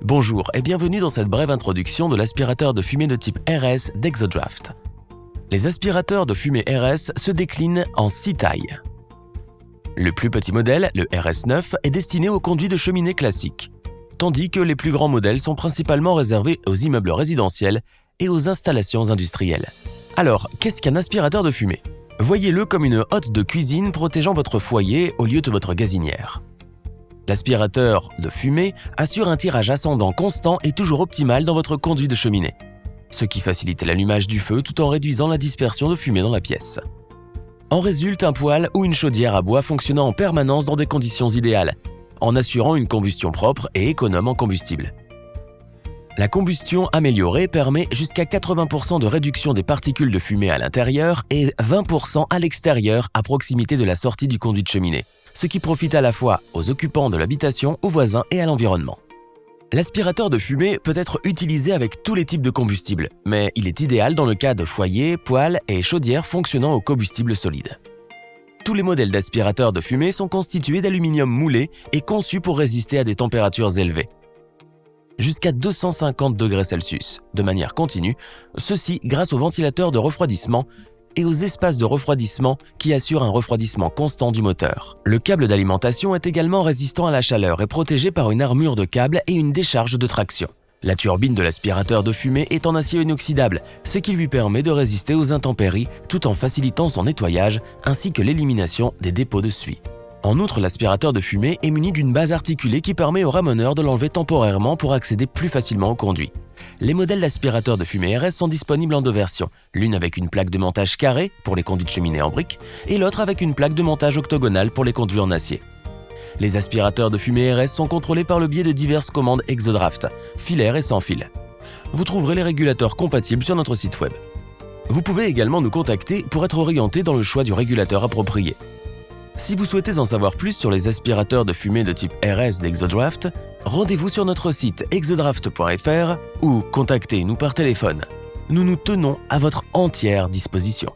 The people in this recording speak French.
Bonjour et bienvenue dans cette brève introduction de l'aspirateur de fumée de type RS d'Exodraft. Les aspirateurs de fumée RS se déclinent en 6 tailles. Le plus petit modèle, le RS9, est destiné aux conduits de cheminée classiques, tandis que les plus grands modèles sont principalement réservés aux immeubles résidentiels et aux installations industrielles. Alors, qu'est-ce qu'un aspirateur de fumée ? Voyez-le comme une hotte de cuisine protégeant votre foyer au lieu de votre gazinière. L'aspirateur de fumée assure un tirage ascendant constant et toujours optimal dans votre conduit de cheminée, ce qui facilite l'allumage du feu tout en réduisant la dispersion de fumée dans la pièce. En résulte un poêle ou une chaudière à bois fonctionnant en permanence dans des conditions idéales, en assurant une combustion propre et économe en combustible. La combustion améliorée permet jusqu'à 80% de réduction des particules de fumée à l'intérieur et 20% à l'extérieur à proximité de la sortie du conduit de cheminée, ce qui profite à la fois aux occupants de l'habitation, aux voisins et à l'environnement. L'aspirateur de fumée peut être utilisé avec tous les types de combustibles, mais il est idéal dans le cas de foyers, poêles et chaudières fonctionnant au combustible solide. Tous les modèles d'aspirateurs de fumée sont constitués d'aluminium moulé et conçus pour résister à des températures élevées, jusqu'à 250 degrés Celsius, de manière continue, ceci grâce aux ventilateurs de refroidissement et aux espaces de refroidissement qui assurent un refroidissement constant du moteur. Le câble d'alimentation est également résistant à la chaleur et protégé par une armure de câble et une décharge de traction. La turbine de l'aspirateur de fumée est en acier inoxydable, ce qui lui permet de résister aux intempéries tout en facilitant son nettoyage ainsi que l'élimination des dépôts de suie. En outre, l'aspirateur de fumée est muni d'une base articulée qui permet au ramoneur de l'enlever temporairement pour accéder plus facilement au conduit. Les modèles d'aspirateurs de fumée RS sont disponibles en 2 versions, l'une avec une plaque de montage carrée pour les conduits de cheminée en briques et l'autre avec une plaque de montage octogonale pour les conduits en acier. Les aspirateurs de fumée RS sont contrôlés par le biais de diverses commandes Exodraft, filaires et sans fil. Vous trouverez les régulateurs compatibles sur notre site web. Vous pouvez également nous contacter pour être orienté dans le choix du régulateur approprié. Si vous souhaitez en savoir plus sur les aspirateurs de fumée de type RS d'Exodraft, rendez-vous sur notre site exodraft.fr ou contactez-nous par téléphone. Nous nous tenons à votre entière disposition.